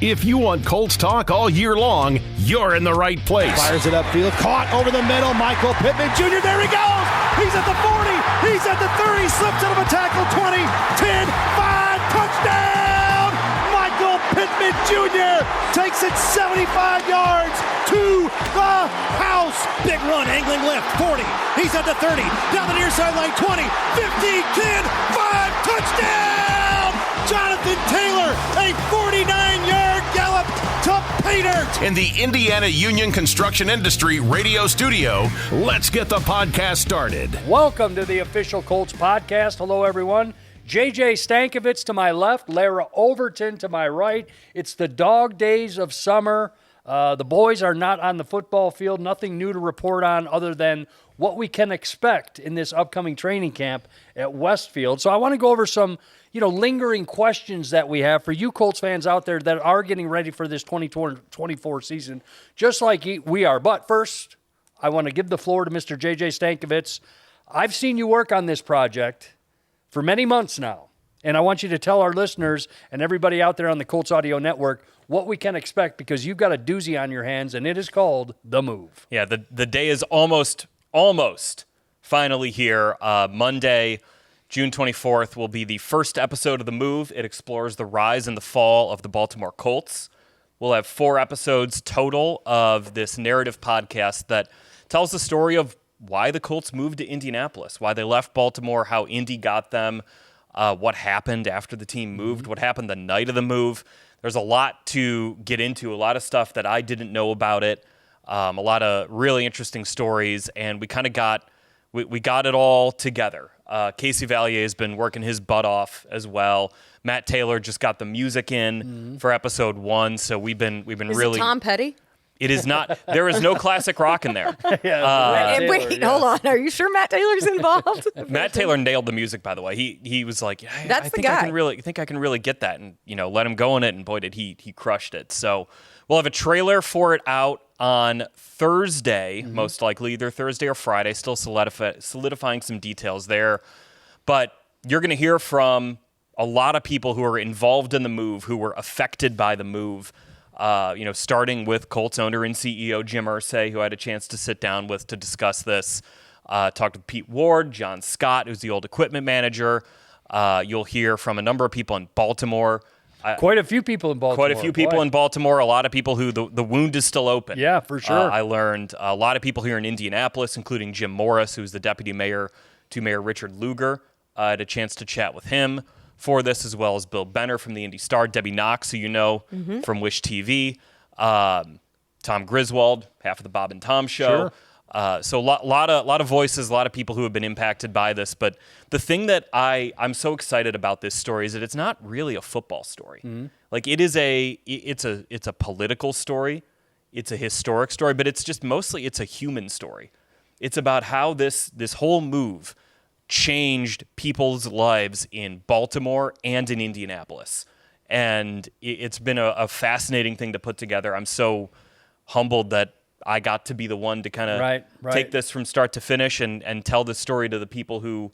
If you want Colts talk all year long, you're in the right place. Fires it upfield, caught over the middle. Michael Pittman Jr., there he goes! He's at the 40, he's at the 30, slips out of a tackle, 20, 10, 5, touchdown! Michael Pittman Jr. takes it 75 yards to the house. Big run, angling left, 40, he's at the 30, down the near sideline, 20, 15, 10, 5, touchdown! Jonathan Taylor, a 49-yard gallop to pay dirt. In the Indiana Union Construction Industry radio studio, let's get the podcast started. Welcome to the official Colts Podcast. Hello, everyone. JJ Stankevitz to my left, Larra Overton to my right. It's the dog days of summer. The boys are not on the football field. Nothing new to report on other than what we can expect in this upcoming training camp at Westfield. So I want to go over some, lingering questions that we have for you Colts fans out there that are getting ready for this 2024 season, just like we are. But first, I want to give the floor to Mr. JJ Stankevitz. I've seen you work on this project for many months now, and I want you to tell our listeners and everybody out there on the Colts Audio Network what we can expect, because you've got a doozy on your hands, and it is called The Move. Yeah, the day is almost finally here. Monday, June 24th will be the first episode of The Move. It explores the rise and the fall of the Baltimore Colts. We'll have 4 episodes total of this narrative podcast that tells the story of why the Colts moved to Indianapolis, why they left Baltimore, how Indy got them, what happened after the team moved, what happened the night of the move. There's a lot to get into, a lot of stuff that I didn't know about it, a lot of really interesting stories, and we kind of got it all together. Casey Valier has been working his butt off as well. Matt Taylor just got the music in for episode 1, so we've been Is really. It Tom Petty? It is not. There is no classic rock in there. Wait, hold on. Are you sure Matt Taylor's involved? Matt Taylor nailed the music, by the way. He was like, That's I the think guy. I think I can really get that, and let him go on it. And boy, did he crushed it. So we'll have a trailer for it out on Thursday, most likely either Thursday or Friday. Still solidifying some details there, but you're going to hear from a lot of people who are involved in the move, who were affected by the move. Starting with Colts owner and CEO Jim Irsay, who I had a chance to sit down with to discuss this. Talked with Pete Ward, John Scott, who's the old equipment manager. You'll hear from a number of people in Baltimore. Quite a few people in Baltimore. Quite a few people in Baltimore. A lot of people who the wound is still open. Yeah, for sure. I learned a lot of people here in Indianapolis, including Jim Morris, who's the deputy mayor to Mayor Richard Lugar. I had a chance to chat with him for this, as well as Bill Benner from the Indy Star, Debbie Knox, who you know from Wish TV, Tom Griswold, half of the Bob and Tom Show. Sure. So a lot of voices, a lot of people who have been impacted by this. But the thing that I'm so excited about this story is that it's not really a football story. Like it's a political story, it's a historic story, but it's just mostly it's a human story. It's about how this whole move changed people's lives in Baltimore and in Indianapolis. And it's been a fascinating thing to put together. I'm so humbled that I got to be the one to kind of take this from start to finish and tell this story to the people who,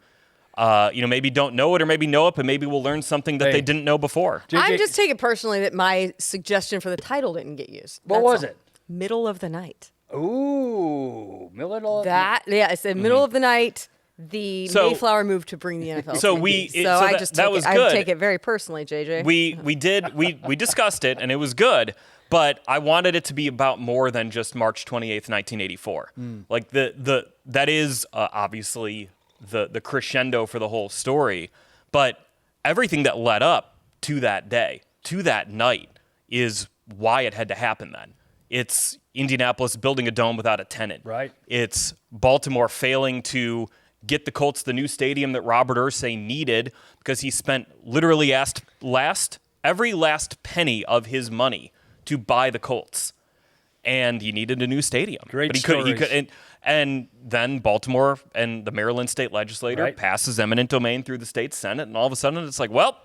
maybe don't know it or maybe know it, but maybe we'll learn something that they didn't know before. I'm just taking personally that my suggestion for the title didn't get used. What was it? Middle of the night. Ooh, middle of I said middle of the night. The Mayflower move to bring the NFL. I take it very personally, JJ. We discussed it and it was good, but I wanted it to be about more than just March 28th, 1984. Like that is obviously the crescendo for the whole story, but everything that led up to that day, to that night, is why it had to happen then. It's Indianapolis building a dome without a tenant. Right. It's Baltimore failing to get the Colts the new stadium that Robert Irsay needed because he spent literally every last penny of his money to buy the Colts. And he needed a new stadium. Great stories. And then Baltimore and the Maryland state legislature passes eminent domain through the state Senate, and all of a sudden it's like, well,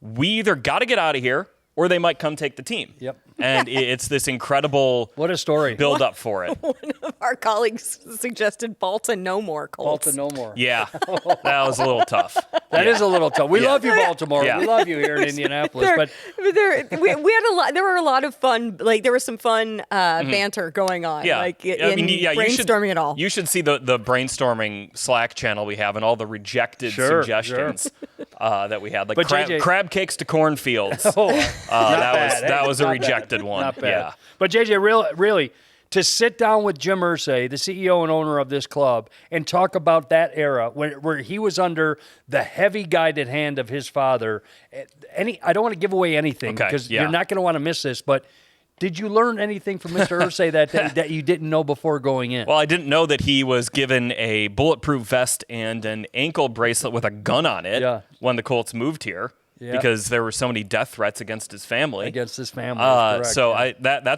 we either got to get out of here or they might come take the team. Yep. And it's this incredible what a story build up for it. One of our colleagues suggested Baltimore no more Colts. Baltimore no more. Yeah, that was a little tough. That is a little tough. We love you, Baltimore. Yeah. We love you here in Indianapolis. But we had a lot. There were a lot of fun. Like there was some fun banter going on. Yeah, like you brainstorming should, it all. You should see the brainstorming Slack channel we have and all the rejected suggestions that we had, like crab cakes to cornfields. That was a rejected one. Not bad. Yeah. But JJ, really, to sit down with Jim Irsay, the CEO and owner of this club, and talk about that era where he was under the heavy guided hand of his father. I don't want to give away anything because you're not going to want to miss this, but did you learn anything from Mr. Irsay that day that you didn't know before going in? Well, I didn't know that he was given a bulletproof vest and an ankle bracelet with a gun on it when the Colts moved here. Yeah. Because there were so many death threats against his family. That's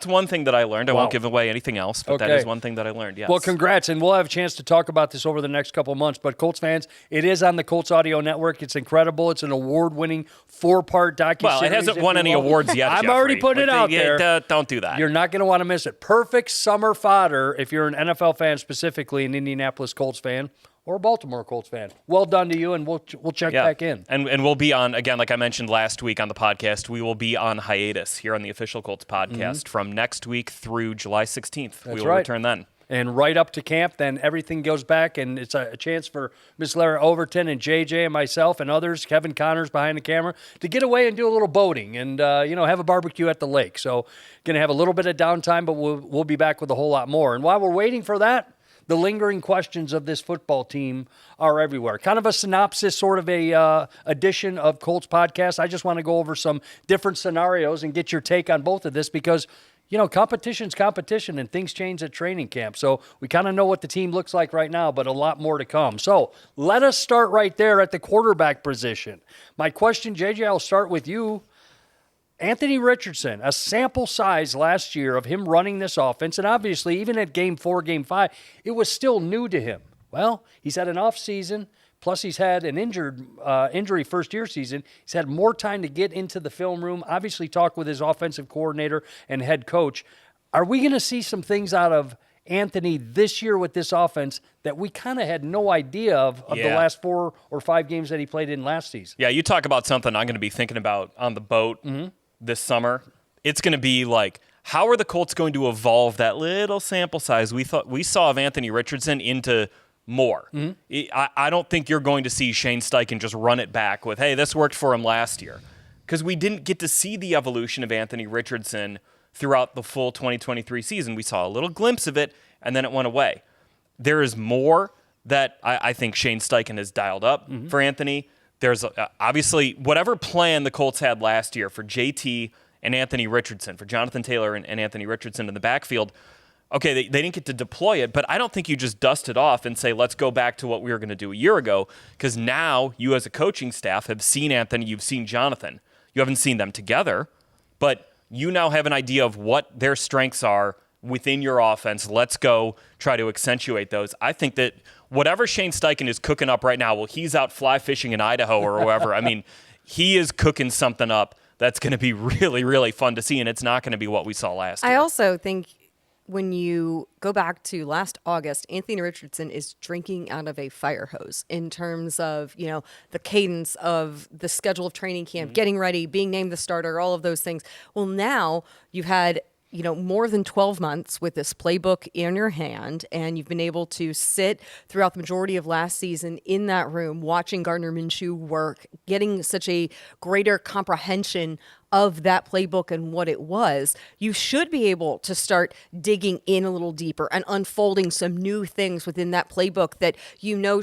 one thing that I learned. I won't give away anything else, but that is one thing that I learned, yes. Well, congrats, and we'll have a chance to talk about this over the next couple of months. But Colts fans, it is on the Colts Audio Network. It's incredible. It's an award-winning 4-part docuseries. Well, it hasn't won any awards yet, I'm already putting it out there. Don't do that. You're not going to want to miss it. Perfect summer fodder if you're an NFL fan, specifically an Indianapolis Colts fan, or a Baltimore Colts fan. Well done to you, and we'll check back in. And we'll be on, again, like I mentioned last week on the podcast, we will be on hiatus here on the official Colts podcast from next week through July 16th. We will return then. And right up to camp, then everything goes back, and it's a chance for Miss Larra Overton and JJ and myself and others, Kevin Connors behind the camera, to get away and do a little boating and have a barbecue at the lake. So going to have a little bit of downtime, but we'll be back with a whole lot more. And while we're waiting for that, the lingering questions of this football team are everywhere. Kind of a synopsis, sort of a edition of Colts Podcast. I just want to go over some different scenarios and get your take on both of this because, competition's competition and things change at training camp. So we kind of know what the team looks like right now, but a lot more to come. So let us start right there at the quarterback position. My question, JJ, I'll start with you. Anthony Richardson, a sample size last year of him running this offense, and obviously even at Game 4, Game 5, it was still new to him. Well, he's had an off season, plus he's had an injury first-year season. He's had more time to get into the film room, obviously talk with his offensive coordinator and head coach. Are we going to see some things out of Anthony this year with this offense that we kind of had no idea of the last 4 or 5 games that he played in last season? Yeah, you talk about something I'm going to be thinking about on the boat this summer. It's going to be like, how are the Colts going to evolve that little sample size we saw of Anthony Richardson into more? I don't think you're going to see Shane Steichen just run it back with, hey, this worked for him last year. Because we didn't get to see the evolution of Anthony Richardson throughout the full 2023 season. We saw a little glimpse of it, and then it went away. There is more that I think Shane Steichen has dialed up for Anthony. There's obviously whatever plan the Colts had last year for JT and Anthony Richardson, for Jonathan Taylor and Anthony Richardson in the backfield. Okay, they didn't get to deploy it, but I don't think you just dust it off and say, let's go back to what we were going to do a year ago, because now you as a coaching staff have seen Anthony, you've seen Jonathan. You haven't seen them together, but you now have an idea of what their strengths are within your offense. Let's go try to accentuate those. I think that whatever Shane Steichen is cooking up right now, well, he's out fly fishing in Idaho or wherever. I mean, he is cooking something up that's going to be really, really fun to see, and it's not going to be what we saw last year. I also think when you go back to last August, Anthony Richardson is drinking out of a fire hose in terms of, the cadence of the schedule of training camp, getting ready, being named the starter, all of those things. Well, now you've had more than 12 months with this playbook in your hand, and you've been able to sit throughout the majority of last season in that room, watching Gardner Minshew work, getting such a greater comprehension of that playbook and what it was. You should be able to start digging in a little deeper and unfolding some new things within that playbook that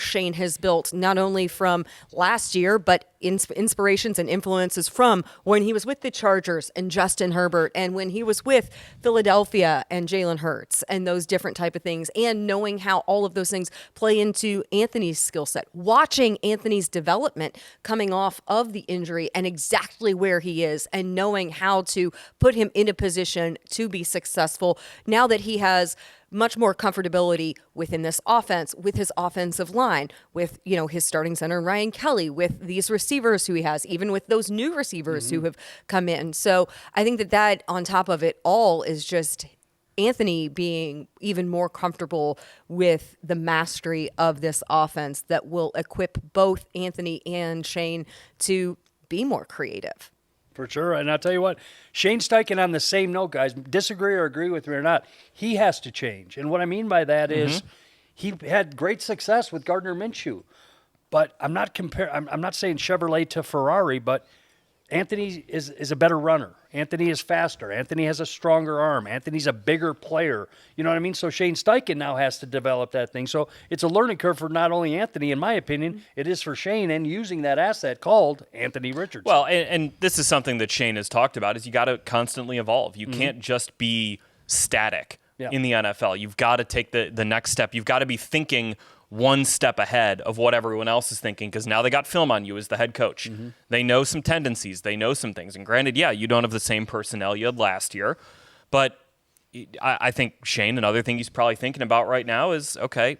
Shane has built, not only from last year, but inspirations and influences from when he was with the Chargers and Justin Herbert, and when he was with Philadelphia and Jalen Hurts, and those different type of things, and knowing how all of those things play into Anthony's skill set. Watching Anthony's development coming off of the injury and exactly where he is, and knowing how to put him in a position to be successful now that he has much more comfortability within this offense, with his offensive line, with, his starting center, Ryan Kelly, with these receivers who he has, even with those new receivers who have come in. So I think that on top of it all is just Anthony being even more comfortable with the mastery of this offense that will equip both Anthony and Shane to be more creative. For sure. And I'll tell you what, Shane Steichen, on the same note, guys, disagree or agree with me or not, he has to change. And what I mean by that is he had great success with Gardner Minshew. But I'm not saying Chevrolet to Ferrari, but Anthony is a better runner. Anthony is faster. Anthony has a stronger arm. Anthony's a bigger player. You know what I mean? So Shane Steichen now has to develop that thing. So it's a learning curve for not only Anthony, in my opinion, it is for Shane and using that asset called Anthony Richardson. Well, and this is something that Shane has talked about, is you got to constantly evolve. You can't just be static in the NFL. You've got to take the next step. You've got to be thinking one step ahead of what everyone else is thinking, because now they got film on you as the head coach. They know some tendencies. They know some things. And granted, you don't have the same personnel you had last year, but I think Shane, another thing he's probably thinking about right now is, okay,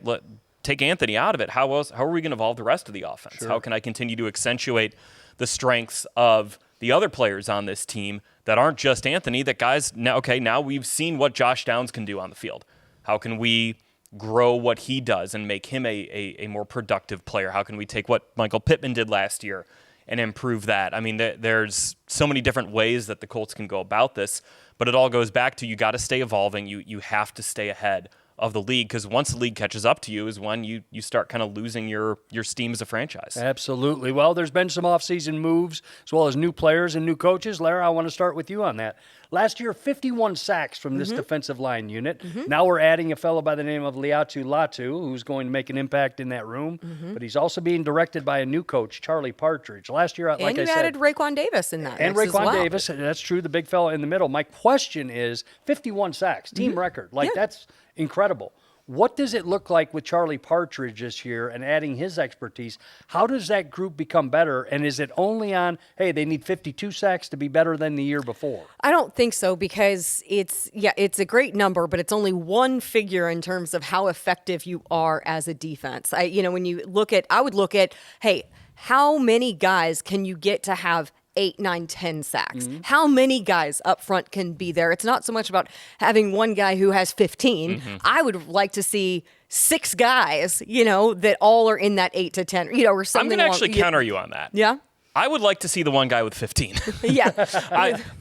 take Anthony out of it. How are we going to evolve the rest of the offense? Sure. How can I continue to accentuate the strengths of the other players on this team that aren't just Anthony, that guys, now we've seen what Josh Downs can do on the field. How can we grow what he does and make him a more productive player? How can we take what Michael Pittman did last year and improve that? I mean, there's so many different ways that the Colts can go about this, but it all goes back to you got to stay evolving. You have to stay ahead of the league, because once the league catches up to you is when you start kind of losing your steam as a franchise. Absolutely. Well, there's been some offseason moves as well as new players and new coaches. Larra, I want to start with you on that. Last year, 51 sacks from this defensive line unit. Now we're adding a fellow by the name of Liatu Latu, who's going to make an impact in that room. But he's also being directed by a new coach, Charlie Partridge. Last year, like I said. And you added Raekwon Davis in that. And Raekwon Davis, that's true, the big fella in the middle. My question is, 51 sacks, team record. That's incredible. What does it look like with Charlie Partridge this year and adding his expertise? How does that group become better? And is it only on, hey, they need 52 sacks to be better than the year before? I don't think so, because it's a great number, but it's only one figure in terms of how effective you are as a defense. When you look at, I would look at, hey, how many guys can you get to have 8, 9, 10 sacks? How many guys up front can be there? It's not so much about having one guy who has 15. I would like to see 6 guys, that all are in that 8 to 10, or something. I'm going to actually counter you on that. Yeah. I would like to see the one guy with 15. Yeah.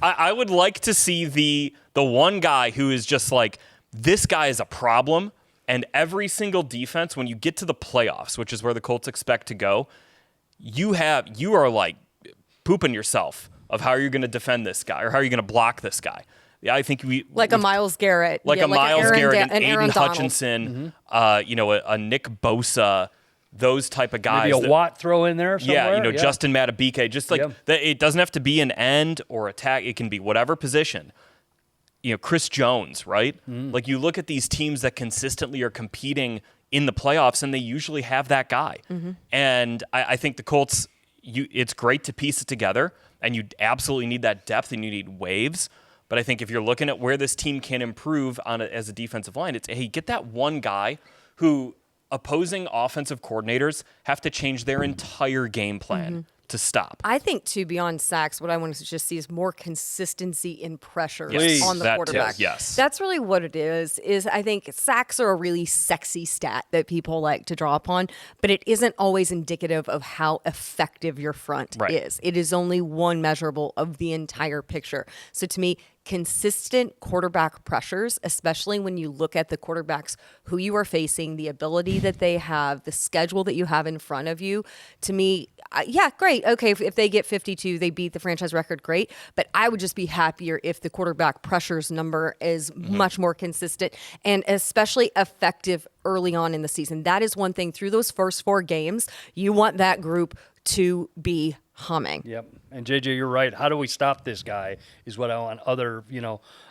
I would like to see the one guy who is just like, this guy is a problem, and every single defense, when you get to the playoffs, which is where the Colts expect to go, you are like pooping yourself of how you're going to defend this guy or how you're going to block this guy. Yeah, I think a Myles Garrett, Miles Garrett and Aaron Aiden Hutchinson, a Nick Bosa, those type of guys. Maybe a Watt throw in there somewhere. Yeah, Justin Matabike. Just like that, it doesn't have to be an end or attack. It can be whatever position. Chris Jones, right? Like, you look at these teams that consistently are competing in the playoffs, and they usually have that guy. And I think the Colts, it's great to piece it together, and you absolutely need that depth, and you need waves. But I think if you're looking at where this team can improve as a defensive line, it's, hey, get that one guy who opposing offensive coordinators have to change their entire game plan to stop. I think, too, beyond sacks, what I want to just see is more consistency in pressure on the that quarterback. Too. Yes. That's really what it is I think sacks are a really sexy stat that people like to draw upon, but it isn't always indicative of how effective your front is. It is only one measurable of the entire picture. So to me, consistent quarterback pressures, especially when you look at the quarterbacks who you are facing, the ability that they have, the schedule that you have in front of you, to me, great. Okay, if they get 52, they beat the franchise record, great. But I would just be happier if the quarterback pressures number is much more consistent and especially effective early on in the season. That is one thing. Through those first 4 games, you want that group to be humming. Yep. And JJ, you're right. How do we stop this guy is what I want other,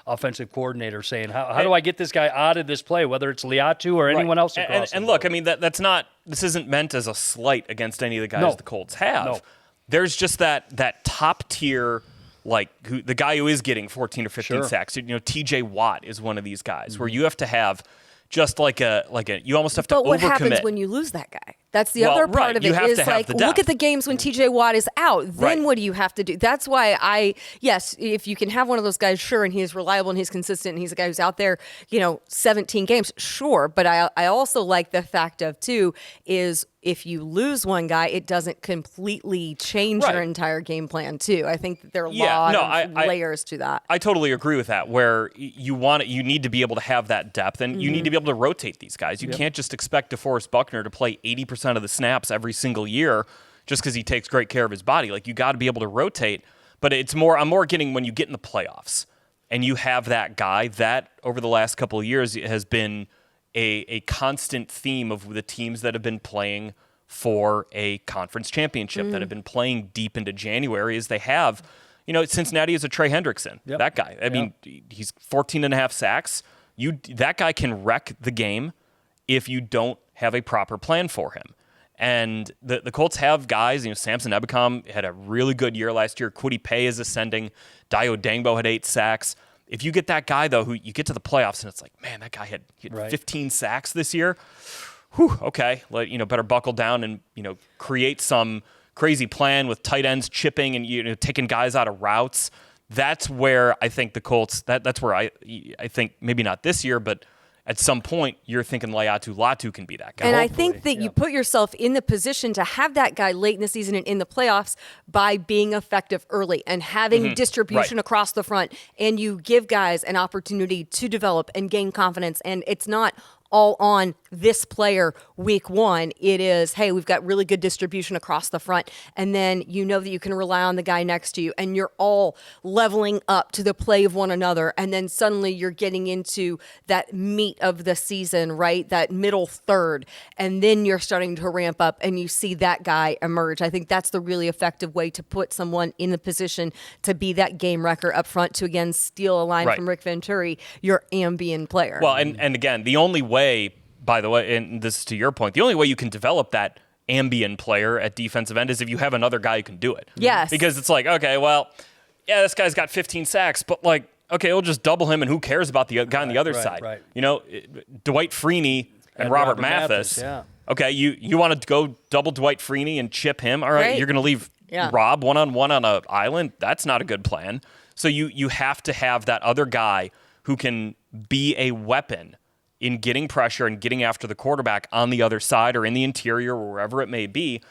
offensive coordinators saying. How do I get this guy out of this play, whether it's Liatu or anyone else across and look, I mean, this isn't meant as a slight against any of the guys the Colts have. No. There's just that top tier, the guy who is getting 14 or 15 sacks. TJ Watt is one of these guys where you have to have just like a you almost have to But what overcommit. happens when you lose that guy? That's the Well, other part right. of You it have is to have like, the look depth. at the games when TJ Watt is out. Then Right. what do you have to do? That's why yes, if you can have one of those guys, sure, and he is reliable and he's consistent and he's a guy who's out there, 17 games, sure. But I also like the fact of, too, is if you lose one guy, it doesn't completely change your Right. entire game plan, too. I think that there are a Yeah, lot no, of I- layers to that. I totally agree with that, where you need to be able to have that depth, and you need to be able to rotate these guys. You can't just expect DeForest Buckner to play 80% of the snaps every single year just because he takes great care of his body. Like, you got to be able to rotate, but I'm more getting when you get in the playoffs and you have that guy. That over the last couple of years has been a constant theme of the teams that have been playing for a conference championship, that have been playing deep into January, as they have. Cincinnati is a Trey Hendrickson. Yep. That guy. I mean, he's 14 and a half sacks. That guy can wreck the game if you don't have a proper plan for him. And the Colts have guys. Samson Ebukam had a really good year last year. Kwity Paye is ascending. Dio Dangbo had 8 sacks. If you get that guy, though, who you get to the playoffs and it's like, man, that guy had Right. 15 sacks this year. Whew, okay, better buckle down and create some crazy plan with tight ends chipping and taking guys out of routes. That's where I think the Colts. That's where I think maybe not this year, but at some point you're thinking Latu can be that guy. And I think that you put yourself in the position to have that guy late in the season and in the playoffs by being effective early and having distribution Right. across the front. And you give guys an opportunity to develop and gain confidence. And it's not all on this player week one. It is, hey, we've got really good distribution across the front. And then that you can rely on the guy next to you. And you're all leveling up to the play of one another. And then suddenly you're getting into that meat of the season, right? That middle third. And then you're starting to ramp up and you see that guy emerge. I think that's the really effective way to put someone in the position to be that game wrecker up front, to again steal a line Right. from Rick Venturi, your ambient player. Well, and again, the only way, by the way, and this is to your point, the only way you can develop that ambient player at defensive end is if you have another guy who can do it. Yes. Because it's like, okay, well, yeah, this guy's got 15 sacks, but like, okay, we'll just double him, and who cares about the guy on the other side? right. Dwight Freeney and Robert Mathis. Yeah. Okay, you want to go double Dwight Freeney and chip him? All right, Right. you're going to leave Rob one-on-one on an island? That's not a good plan. So you have to have that other guy who can be a weapon in getting pressure and getting after the quarterback on the other side or in the interior or wherever it may be,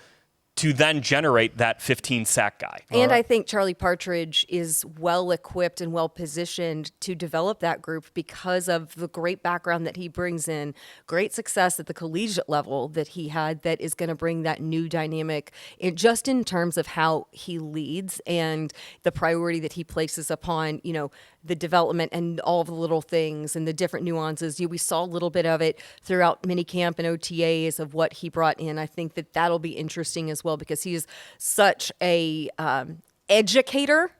to then generate that 15-sack guy. And I think Charlie Partridge is well equipped and well positioned to develop that group because of the great background that he brings in, great success at the collegiate level that he had, that is going to bring that new dynamic just in terms of how he leads and the priority that he places upon, the development and all of the little things and the different nuances. We saw a little bit of it throughout minicamp and OTAs of what he brought in. I think that that'll be interesting as well because he is such a educator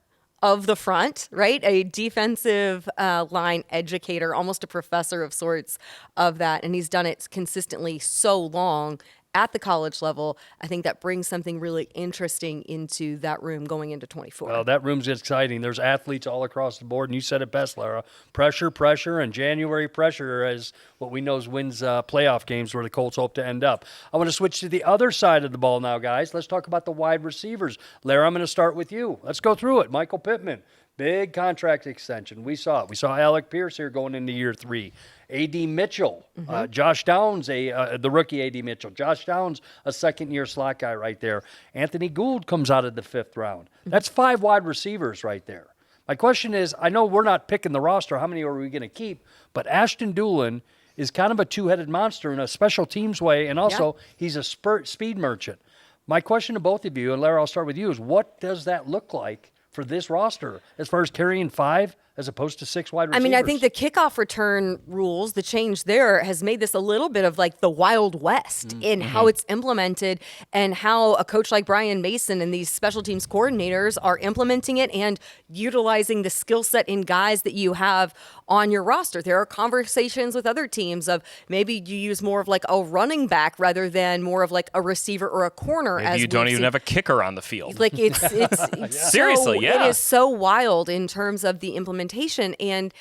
of the front, right? A defensive line educator, almost a professor of sorts of that. And he's done it consistently so long at the college level. I think that brings something really interesting into that room going into 24. Well, that room's exciting. There's athletes all across the board, and you said it best, Larra. Pressure, and January pressure is what we know wins playoff games where the Colts hope to end up. I want to switch to the other side of the ball now, guys. Let's talk about the wide receivers. Larra, I'm going to start with you. Let's go through it. Michael Pittman, big contract extension. We saw it. We saw Alec Pierce here going into year 3. A.D. Mitchell, Josh Downs, the rookie A.D. Mitchell. Josh Downs, a second-year slot guy right there. Anthony Gould comes out of the 5th round. That's 5 wide receivers right there. My question is, I know we're not picking the roster. How many are we going to keep? But Ashton Dulin is kind of a two-headed monster in a special teams way, and also he's a speed merchant. My question to both of you, and Larra, I'll start with you, is what does that look like for this roster as far as carrying 5 as opposed to 6 wide receivers? I mean, I think the kickoff return rules, the change there has made this a little bit of like the Wild West in how it's implemented and how a coach like Brian Mason and these special teams coordinators are implementing it and utilizing the skill set in guys that you have on your roster. There are conversations with other teams of maybe you use more of like a running back rather than more of like a receiver or a corner. Maybe you don't even have a kicker on the field. Like it's Seriously, yeah. It is so wild in terms of the implementation. And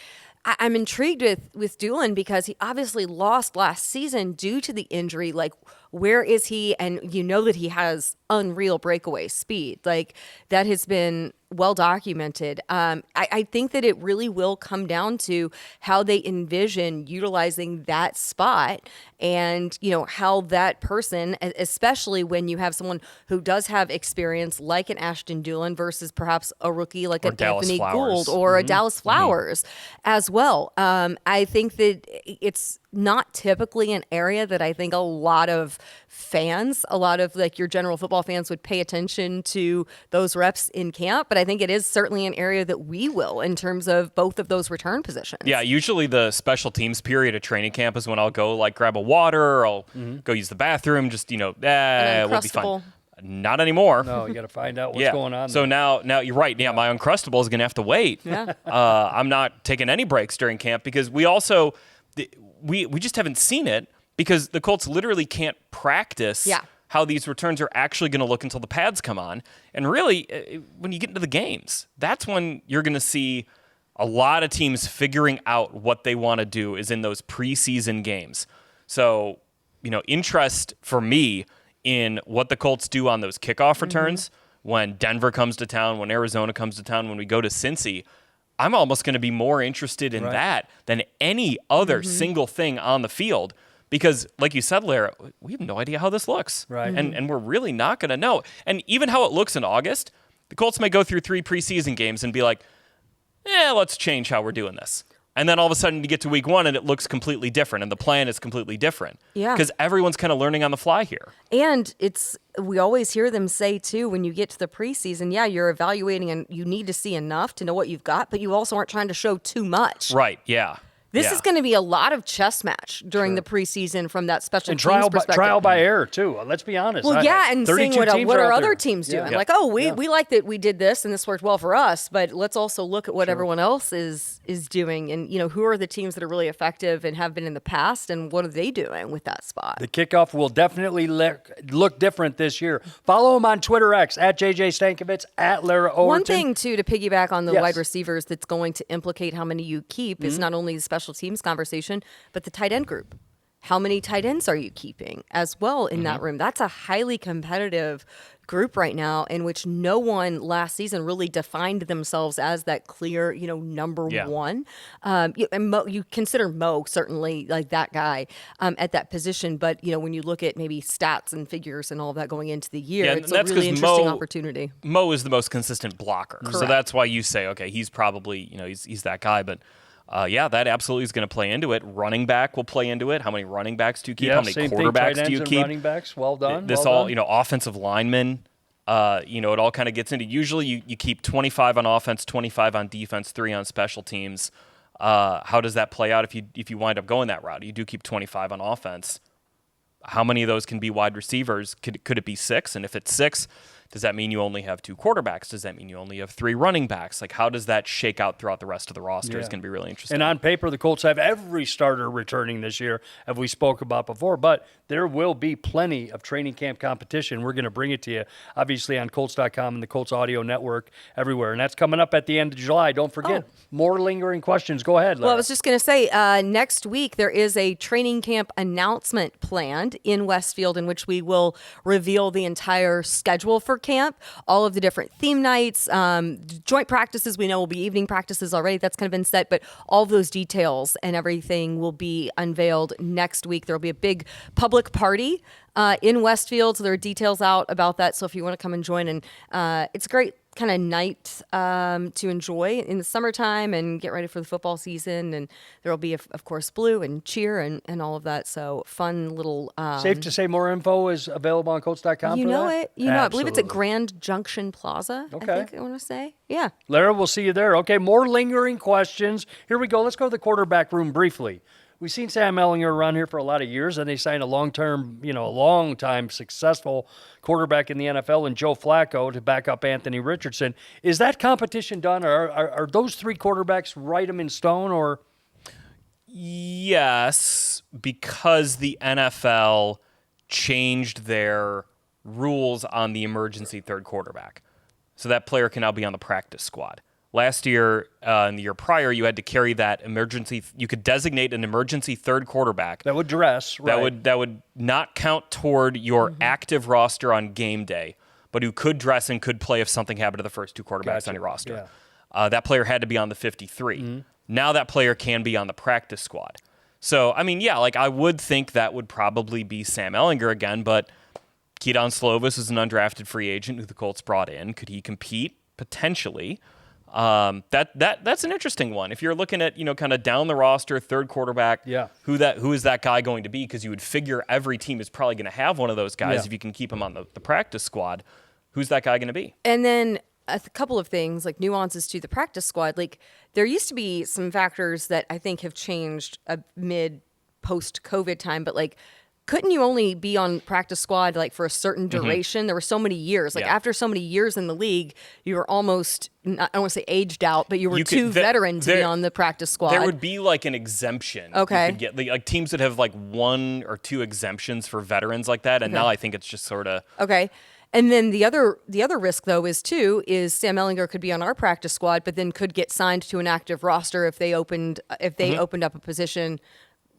I'm intrigued with Doolin because he obviously lost last season due to the injury. Like, where is he? And you know that he has unreal breakaway speed. Like, that has been well documented. I think that it really will come down to how they envision utilizing that spot and, how that person, especially when you have someone who does have experience like an Ashton Doolin versus perhaps a rookie like an Anthony Gould or a Dallas Flowers as well. I think that it's not typically an area that I think a lot of fans, a lot of like your general football fans would pay attention to those reps in camp, but I think it is certainly an area that we will in terms of both of those return positions. Yeah, usually the special teams period of training camp is when I'll go like grab a water, or I'll go use the bathroom, just, we'll be fine. Not anymore. No, you got to find out what's going on. So now you're right. Yeah, my Uncrustable is going to have to wait. Yeah. I'm not taking any breaks during camp because we also we just haven't seen it because the Colts literally can't practice how these returns are actually going to look until the pads come on. And really, when you get into the games, that's when you're going to see a lot of teams figuring out what they want to do is in those preseason games. So, interest for me in what the Colts do on those kickoff returns when Denver comes to town, when Arizona comes to town, when we go to Cincy, I'm almost going to be more interested in that than any other single thing on the field. Because, like you said, Larra, we have no idea how this looks. Right. And we're really not going to know. And even how it looks in August, the Colts may go through 3 preseason games and be like, let's change how we're doing this. And then all of a sudden you get to week 1 and it looks completely different and the plan is completely different. Yeah. Because everyone's kind of learning on the fly here. And we always hear them say, too, when you get to the preseason, you're evaluating and you need to see enough to know what you've got, but you also aren't trying to show too much. Right, yeah. This is going to be a lot of chess match during the preseason from that special teams perspective. Trial by error, too. Let's be honest. Well, and seeing what are other teams doing. Yeah. Like, we like that we did this and this worked well for us, but let's also look at what everyone else is doing. And, who are the teams that are really effective and have been in the past, and what are they doing with that spot? The kickoff will definitely look different this year. Follow him on Twitter X, at JJ Stankevitz, at Larra Overton. One thing, too, to piggyback on the wide receivers that's going to implicate how many you keep is not only the special teams conversation, but the tight end group. How many tight ends are you keeping as well in that room? That's a highly competitive group right now in which no one last season really defined themselves as that clear, number one. You consider Mo certainly like that guy at that position, but when you look at maybe stats and figures and all of that going into the year, it's a really interesting opportunity. Mo is the most consistent blocker, so that's why you say, okay, he's probably he's that guy, but. That absolutely is going to play into it. Running back will play into it. How many running backs do you keep? How many quarterbacks do you keep? Running backs, well done. This offensive linemen. It all kind of gets into. Usually, you keep 25 on offense, 25 on defense, 3 on special teams. How does that play out if you wind up going that route? You do keep 25 on offense. How many of those can be wide receivers? Could it be 6? And if it's 6. Does that mean you only have 2 quarterbacks? Does that mean you only have 3 running backs? Like, how does that shake out throughout the rest of the roster? It's going to be really interesting. And on paper, the Colts have every starter returning this year, as we spoke about before, but there will be plenty of training camp competition. We're going to bring it to you, obviously, on Colts.com and the Colts Audio Network everywhere. And that's coming up at the end of July. Don't forget, more lingering questions. Go ahead, Larra. Well, I was just going to say, next week there is a training camp announcement planned in Westfield in which we will reveal the entire schedule for camp, all of the different theme nights, joint practices. We know will be evening practices already. That's kind of been set, but all of those details and everything will be unveiled next week. There will be a big public party in Westfield, so there are details out about that. So if you want to come and join, and it's a great kind of night to enjoy in the summertime and get ready for the football season. And there will be, of course, blue and cheer and all of that. So fun little... Safe to say more info is available on Colts.com You for know that? it. You know, I believe it's at Grand Junction Plaza, Okay. I think I want to say. Yeah. Larra, we'll see you there. Okay, more lingering questions. Here we go. Let's go to the quarterback room briefly. We've seen Sam Ehlinger around here for a lot of years, and they signed a long-time successful quarterback in the NFL in Joe Flacco to back up Anthony Richardson. Is that competition done? Are those 3 quarterbacks write them in stone, or? Yes, because the NFL changed their rules on the emergency third quarterback. So that player can now be on the practice squad. Last year, and the year prior, you had to carry that emergency. You could designate an emergency third quarterback That would dress, right? that would not count toward your active roster on game day, but who could dress and could play if something happened to the first two quarterbacks on your roster. Yeah. That player had to be on the 53. Now that player can be on the practice squad. So, I mean, yeah, like I would think that would probably be Sam Ehlinger again, but Keaton Slovis is an undrafted free agent who the Colts brought in. Could he compete? Potentially. That's an interesting one. If you're looking at, kind of down the roster, third quarterback, who is that guy going to be? Because you would figure every team is probably going to have one of those guys if you can keep him on the practice squad. Who's that guy going to be? And then a couple of things, like nuances to the practice squad. Like there used to be some factors that I think have changed post-COVID time, but like, couldn't you only be on practice squad like for a certain duration? There were so many years. Like after so many years in the league, you were almost, I don't want to say aged out, but you were too veteran to be on the practice squad. There would be like an exemption. Okay. You could get, like teams that have like 1 or 2 exemptions for veterans like that. And now I think it's just sort of. Okay. And then the other risk though is Sam Ehlinger could be on our practice squad, but then could get signed to an active roster if they opened up a position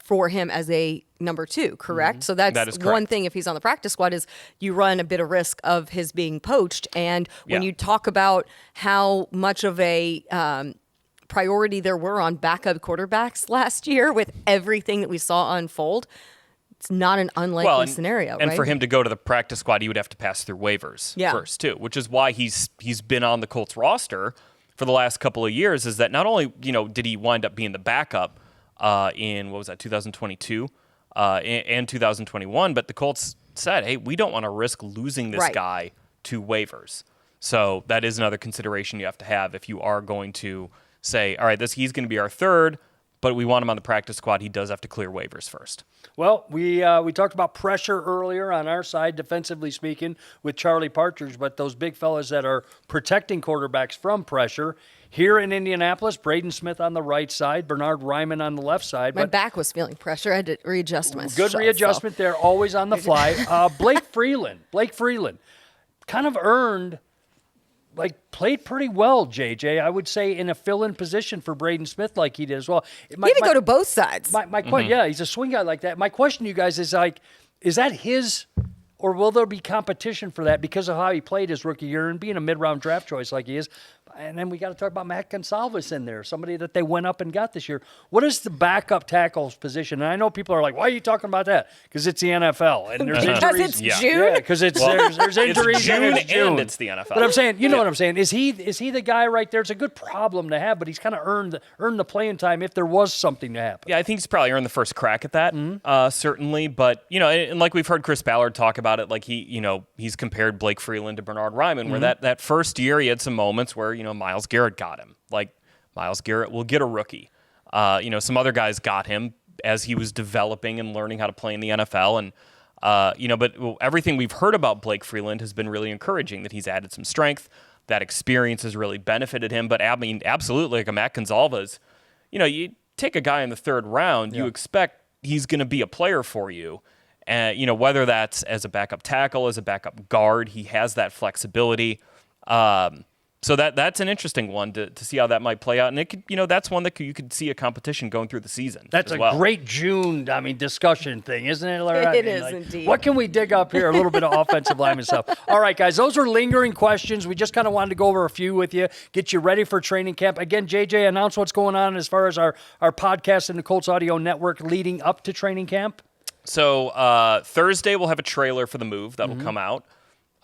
for him as a number 2, correct? So that is one thing. If he's on the practice squad, is you run a bit of risk of his being poached. And when you talk about how much of a priority there were on backup quarterbacks last year with everything that we saw unfold, it's not an unlikely scenario, and right? for him to go to the practice squad, he would have to pass through waivers first too, which is why he's been on the Colts roster for the last couple of years. Is that not only did he wind up being the backup in 2022 and 2021, but the Colts said, hey, we don't want to risk losing this guy to waivers. So that is another consideration you have to have if you are going to say, all right, he's going to be our third, but we want him on the practice squad. He does have to clear waivers first. Well, we talked about pressure earlier on our side, defensively speaking, with Charlie Partridge, but those big fellas that are protecting quarterbacks from pressure. Here in Indianapolis, Braden Smith on the right side, Bernard Ryman on the left side. My back was feeling pressure. I had to readjust myself. Good readjustment there, always on the fly. Blake Freeland kind of earned, played pretty well, JJ. I would say in a fill-in position for Braden Smith like he did as well. He had to go to both sides. My question, he's a swing guy like that. My question to you guys is is that his, or will there be competition for that because of how he played his rookie year and being a mid-round draft choice like he is? And then we got to talk about Matt Gonsalves in there, somebody that they went up and got this year. What is the backup tackle's position? And I know people are like, why are you talking about that? Because it's the NFL. And there's because injuries. it's June? Yeah, because there's injuries. It's June and June. and it's the NFL. But I'm saying, you know what I'm saying? Is he the guy right there? It's a good problem to have, but he's kind of earned the playing time if there was something to happen. Yeah, I think he's probably earned the first crack at that, certainly. But, and like we've heard Chris Ballard talk about it, like he's compared Blake Freeland to Bernard Ryman, where that first year he had some moments where, Myles Garrett got him. Like, Myles Garrett will get a rookie. Some other guys got him as he was developing and learning how to play in the NFL. And, but everything we've heard about Blake Freeland has been really encouraging, that he's added some strength. That experience has really benefited him. But, I mean, absolutely, like a Matt Gonsalves, you take a guy in the third round, you expect he's going to be a player for you. And, whether that's as a backup tackle, as a backup guard, he has that flexibility. So that's an interesting one to see how that might play out. And it could, that's one that you could see a competition going through the season. That's a great June, discussion thing, isn't it, Larra? It is indeed. What can we dig up here? A little bit of offensive lineman stuff. All right, guys, those are lingering questions. We just kind of wanted to go over a few with you, get you ready for training camp. Again, JJ, announce what's going on as far as our podcast in the Colts Audio Network leading up to training camp. So Thursday we'll have a trailer for the move that will come out.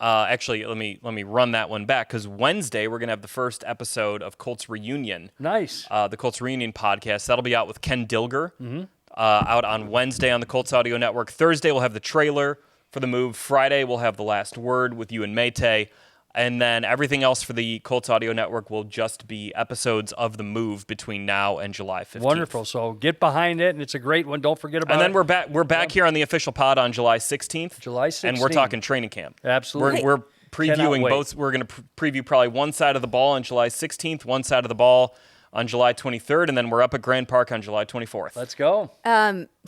Actually, let me run that one back, because Wednesday we're going to have the first episode of Colts Reunion. Nice. The Colts Reunion podcast. That'll be out with Ken Dilger out on Wednesday on the Colts Audio Network. Thursday we'll have the trailer for the move. Friday we'll have the last word with you and Mayte. And then everything else for the Colts Audio Network will just be episodes of the move between now and July 15th. Wonderful. So get behind it, and it's a great one. Don't forget about it. And then we're back here on the official pod on July 16th. July 16th. And we're talking training camp. Absolutely. We're previewing both. We're going to preview probably one side of the ball on July 16th, one side of the ball on July 23rd, and then we're up at Grand Park on July 24th. Let's go.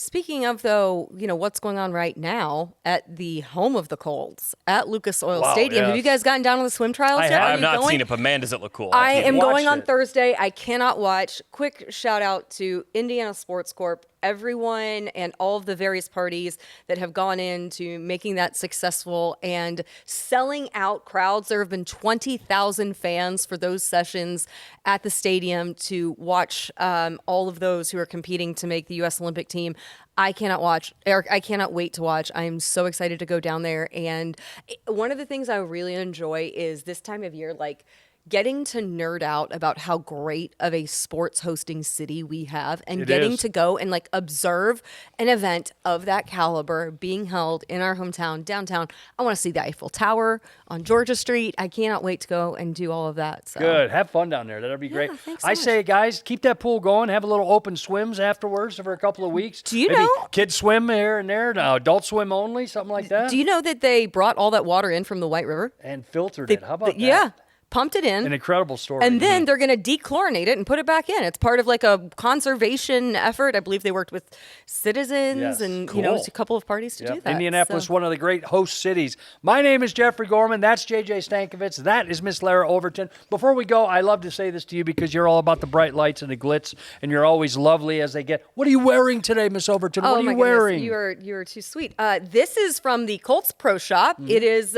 Speaking of, though, what's going on right now at the home of the Colts at Lucas Oil Stadium. Yes. Have you guys gotten down on the swim trials yet? I have not seen it, but man, does it look cool. I am going on it. Thursday. I cannot watch. Quick shout out to Indiana Sports Corp, everyone and all of the various parties that have gone into making that successful and selling out crowds. There have been 20,000 fans for those sessions at the stadium to watch all of those who are competing to make the U.S. Olympic team. I cannot wait to watch. I am so excited to go down there. And one of the things I really enjoy is this time of year, like, getting to nerd out about how great of a sports hosting city we have and getting to go and like observe an event of that caliber being held in our hometown, downtown. I want to see the Eiffel Tower on Georgia Street. I cannot wait to go and do all of that. So. Good. Have fun down there. That'll be great. Thanks so I much. say, guys, keep that pool going. Have a little open swims afterwards for a couple of weeks. Do you Maybe know? Kids swim here and there. No, adult swim only, something like that. Do you know that they brought all that water in from the White River? And filtered it. How about that? Yeah. Pumped it in. An incredible story. And then they're going to dechlorinate it and put it back in. It's part of like a conservation effort. I believe they worked with citizens and, Cool. a couple of parties to do that. Indianapolis, So- one of the great host cities. My name is Jeffrey Gorman. That's JJ Stankevitz. That is Miss Larra Overton. Before we go, I love to say this to you because you're all about the bright lights and the glitz, and you're always lovely as they get. What are you wearing today, Miss Overton? What are you wearing? Goodness. You are too sweet. This is from the Colts Pro Shop. Mm-hmm. It is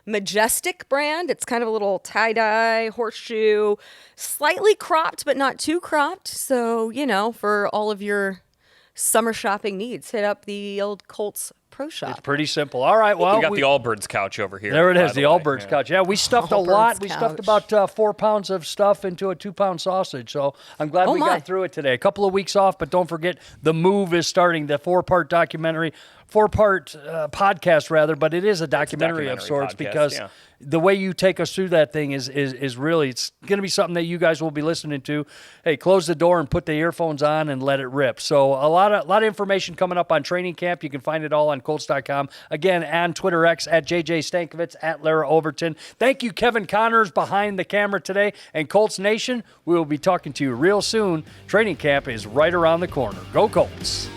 Majestic brand. It's kind of a little tie-dye horseshoe, slightly cropped, but not too cropped. So, for all of your summer shopping needs, hit up the old Colts Pro Shop. It's pretty simple. All right, well. We got the Allbirds couch over here. There it is, by the way. Allbirds Yeah. couch. Yeah, we stuffed a Allbirds lot. We stuffed couch. about 4 pounds of stuff into a 2-pound sausage. So I'm glad we my. got through it today. A couple of weeks off, but don't forget the move is starting, the 4-part documentary. 4-part podcast, rather, but it is a documentary of sorts podcast, because yeah. the way you take us through that thing is really, it's going to be something that you guys will be listening to. Hey, close the door and put the earphones on and let it rip. So a lot of information coming up on training camp. You can find it all on Colts.com. Again, on Twitter X at JJ Stankevitz, at Larra Overton. Thank you, Kevin Connors, behind the camera today. And Colts Nation, we will be talking to you real soon. Training camp is right around the corner. Go Colts.